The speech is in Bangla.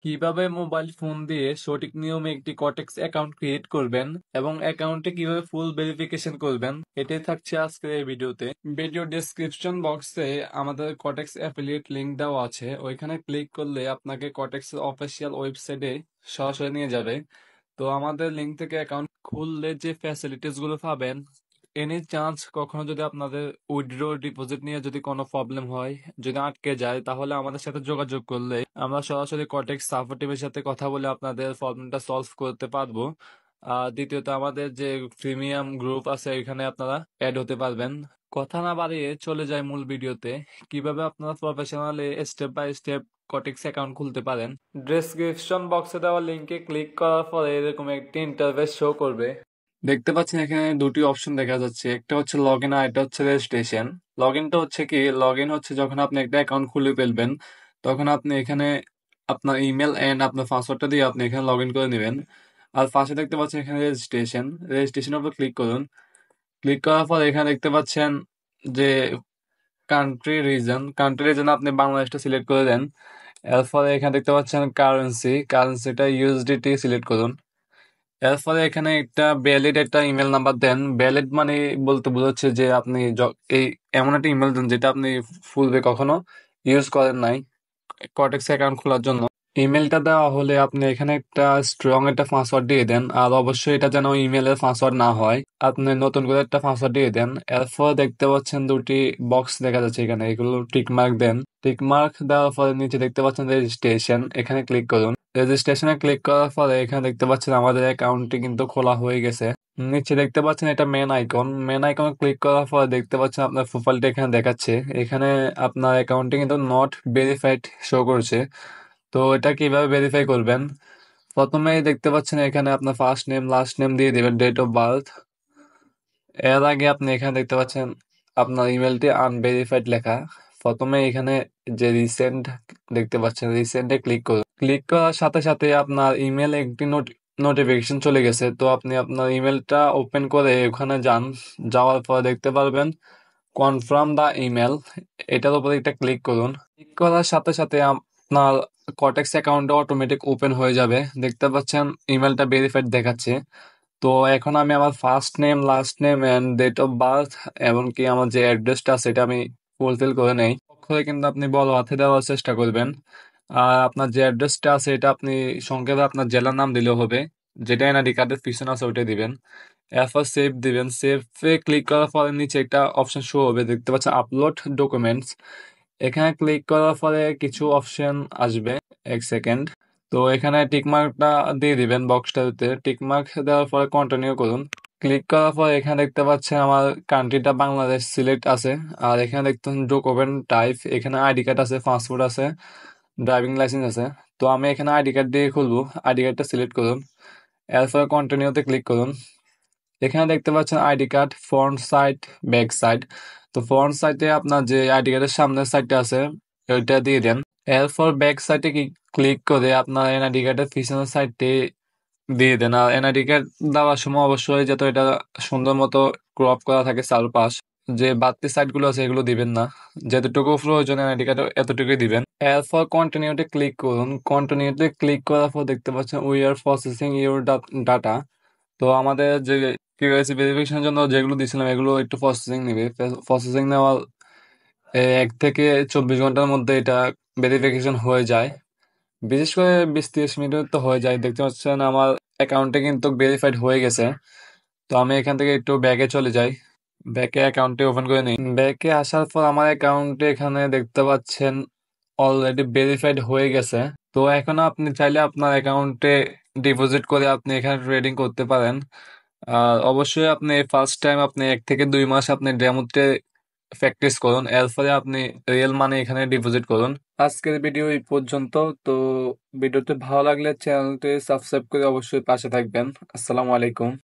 কিভাবে মোবাইল ফোন দিয়ে সঠিক নিয়মে একটি কটেক্স অ্যাকাউন্ট ক্রিয়েট করবেন এবং অ্যাকাউন্টে কিভাবে ফুল ভেরিফিকেশন করবেন, এটাই থাকছে আজকের এই ভিডিওতে। ভিডিও ডেসক্রিপশন বক্সে আমাদের কটেক্স অ্যাফিলিয়েট লিংক দেওয়া আছে, ওইখানে ক্লিক করলে আপনাকে কটেক্স অফিসিয়াল ওয়েবসাইটে সরাসরি নিয়ে যাবে। তো আমাদের লিংক থেকে অ্যাকাউন্ট খুললে যে ফ্যাসিলিটিস গুলো পাবেন, এনি চান্স কখনো যদি আপনাদের উইথড্র ডিপোজিট নিয়ে যদি কোনো প্রবলেম হয়, যদি আটকে যায়, তাহলে আমাদের সাথে যোগাযোগ করলে আমরা সরাসরি কটেক্স সাপোর্ট টিমের সাথে কথা বলে আপনাদের প্রবলেমটা সলভ করতে পারবো। আর দ্বিতীয়ত আমাদের যে প্রিমিয়াম গ্রুপ আছে এখানে আপনারা অ্যাড হতে পারবেন। কথা না বাড়িয়ে চলে যায় মূল ভিডিওতে, কিভাবে আপনারা প্রফেশনালি স্টেপ বাই স্টেপ কটেক্স অ্যাকাউন্ট খুলতে পারেন। ডেসক্রিপশন বক্সে দেওয়া লিঙ্কে ক্লিক করার পরে এরকম একটি ইন্টারফেস শো করবে। দেখতে পাচ্ছেন এখানে দুটি অপশন দেখা যাচ্ছে, একটা হচ্ছে লগ ইন আর এটা হচ্ছে রেজিস্ট্রেশন। লগ ইনটা হচ্ছে কি, লগ ইন হচ্ছে যখন আপনি একটা অ্যাকাউন্ট খুলে ফেলবেন, তখন আপনি এখানে আপনার ইমেল এন্ড আপনার পাসওয়ার্ডটা দিয়ে আপনি এখানে লগ ইন করে নেবেন। আর পাশে দেখতে পাচ্ছেন এখানে রেজিস্ট্রেশন, রেজিস্ট্রেশনের উপর ক্লিক করুন। ক্লিক করার পর এখানে দেখতে পাচ্ছেন যে কান্ট্রি রিজন আপনি বাংলাদেশটা সিলেক্ট করে দেন। এরপরে এখানে দেখতে পাচ্ছেন কারেন্সিটা ইউএসডিটি সিলেক্ট করুন। এরপরে এখানে একটা ভ্যালিড একটা ইমেল নাম্বার দেন। ভ্যালিড মানে বলতে বোঝাচ্ছে যে আপনি এই এমন একটা ইমেল দেন যেটা আপনি পূর্বে কখনো ইউজ করেন নাই কর্টেক্স অ্যাকাউন্ট খোলার জন্য। ইমেলটা দেওয়া হলে আপনি এখানে একটা স্ট্রং একটা পাসওয়ার্ড দিয়ে দেন, আর অবশ্যই এটা যেন ইমেলের পাসওয়ার্ড না হয়, আপনি নতুন করে একটা পাসওয়ার্ড দিয়ে দেন। এরপর দেখতে পাচ্ছেন দুটি বক্স দেখা যাচ্ছে, এখানে এগুলো টিক মার্ক দেন। টিক মার্ক দেওয়ার পরে নিচে দেখতে পাচ্ছেন রেজিস্ট্রেশন, এখানে ক্লিক করুন। রেজিস্ট্রেশনে ক্লিক করার পরে এখানে দেখতে পাচ্ছেন আমাদের অ্যাকাউন্টটি কিন্তু খোলা হয়ে গেছে। নিচে দেখতে পাচ্ছেন এটা মেন আইকন ক্লিক করার পরে দেখতে পাচ্ছেন আপনার প্রোফাইলটা এখানে দেখাচ্ছে। এখানে আপনার অ্যাকাউন্টটি কিন্তু নট ভেরিফাইড শো করছে। তো এটা কিভাবে ভেরিফাই করবেন, প্রথমেই দেখতে পাচ্ছেন এখানে আপনার ফার্স্ট নেম লাস্ট নেম দিয়ে দিবেন, ডেট অফ বার্থ। এর আগে আপনি এখানে দেখতে পাচ্ছেন আপনার ইমেলটি আনভেরিফাইড লেখা। প্রথমে এখানে যে রিসেন্ট দেখতে পাচ্ছেন, রিসেন্টে ক্লিক করুন। ক্লিক করার সাথে সাথে আপনার ইমেল একটি নোটিফিকেশন চলে গেছে। তো আপনি আপনার ইমেলটা ওপেন করে ওখানে যান, যাওয়ার পর দেখতে পারবেন কনফার্ম দ্য ইমেল, এটার উপরে একটা ক্লিক করুন। ক্লিক করার সাথে সাথে আপনার কর্টেক্স অ্যাকাউন্টটা অটোমেটিক ওপেন হয়ে যাবে। দেখতে পাচ্ছেন ইমেলটা ভেরিফাইড দেখাচ্ছে। তো এখন আমি আমার first name last name and date of birth এমনকি আমার যে অ্যাড্রেসটা সেটা আমি ফুলফিল করে নেই। অক্ষরে কিন্তু আপনি বড় হাতে দেওয়ার চেষ্টা করবেন। আর আপনার যে অ্যাড্রেসটা আছে এটা আপনি সংক্ষেপে আপনার জেলার নাম দিলেও হবে, যেটা এনআইডি কার্ডের পিছনে আছে ওইটাই দিবেন। এরপর সেভ দিবেন। সেভে ক্লিক করার পরে নিচে একটা অপশন শো হবে, দেখতে পাচ্ছেন আপলোড ডকুমেন্টস। এখানে ক্লিক করার পরে কিছু অপশন আসবে, এক সেকেন্ড। তো এখানে টিকমার্কটা দিয়ে দিবেন, বক্সটাতে টিকমার্ক দেওয়ার পরে কন্টিনিউ করুন। ক্লিক করার পর এখানে দেখতে পাচ্ছেন আমার কান্ট্রিটা বাংলাদেশ সিলেক্ট আছে। আর এখানে দেখতেন ডকুমেন্ট টাইপ, এখানে আইডি কার্ড আছে, পাসপোর্ট আছে, ড্রাইভিং লাইসেন্স আছে। তো আমি এখানে আইডি কার্ড দিয়ে খুলবো, আইডি কার্ডটা সিলেক্ট করুন। এরপরে কন্টিনিউতে ক্লিক করুন। এখানে দেখতে পাচ্ছেন ID card front side back side. তো ফ্রন্ট সাইডে আপনার যে আইডি কার্ডের সামনের সাইডটা আছে ওইটা দিয়ে দেন। এরপর ব্যাক সাইডে ক্লিক করে আপনার এনআইডি কার্ডের পিছনের সাইডে দিয়ে দেন। আর এনআইডি কার্ড দেওয়ার সময় অবশ্যই যাতে এটা সুন্দর মতো ক্রপ করা থাকে চারপাশ, যে বাড়তি সাইড গুলো আছে এগুলো দিবেন না, যতটুকু প্রয়োজন এনআইডি কার্ড এতটুকুই দিবেন। এরপর কন্টিনিউতে ক্লিক করুন। কন্টিনিউতে ক্লিক করার পর দেখতে পাচ্ছেন we are processing your data. তো আমাদের যে কেওয়াইসি ভেরিফিকেশনের জন্য যেগুলো দিয়েছিলাম এগুলো একটু প্রসেসিং নেবে। প্রসেসিং নেওয়ার 1 থেকে 24 ঘন্টার মধ্যে এটা ভেরিফিকেশন হয়ে যায়। বিশেষ করে 20-30 মিনিট তো হয়ে যায়। দেখতে পাচ্ছেন আমার অ্যাকাউন্টে কিন্তু ভেরিফাইড হয়ে গেছে। তো আমি এখান থেকে একটু ব্যাকে চলে যাই, ব্যাকে অ্যাকাউন্টে ওপেন করে নিই। ব্যাকে আসার পর আমার অ্যাকাউন্টে এখানে দেখতে পাচ্ছেন অলরেডি ভেরিফাইড হয়ে গেছে। তো এখন আপনি চাইলে আপনার অ্যাকাউন্টে ডিপোজিট করে আপনি এখানে ট্রেডিং করতে পারেন। আর অবশ্যই আপনি ফার্স্ট টাইম আপনি 1 থেকে 2 মাস আপনি ডেমোতে প্র্যাকটিস করুন, এরপরে আপনি রিয়েল মানি এখানে ডিপোজিট করুন। আজকের ভিডিও এই পর্যন্ত। তো ভিডিওটি ভালো লাগলে চ্যানেলটি সাবস্ক্রাইব করে অবশ্যই পাশে থাকবেন। আসসালামু আলাইকুম।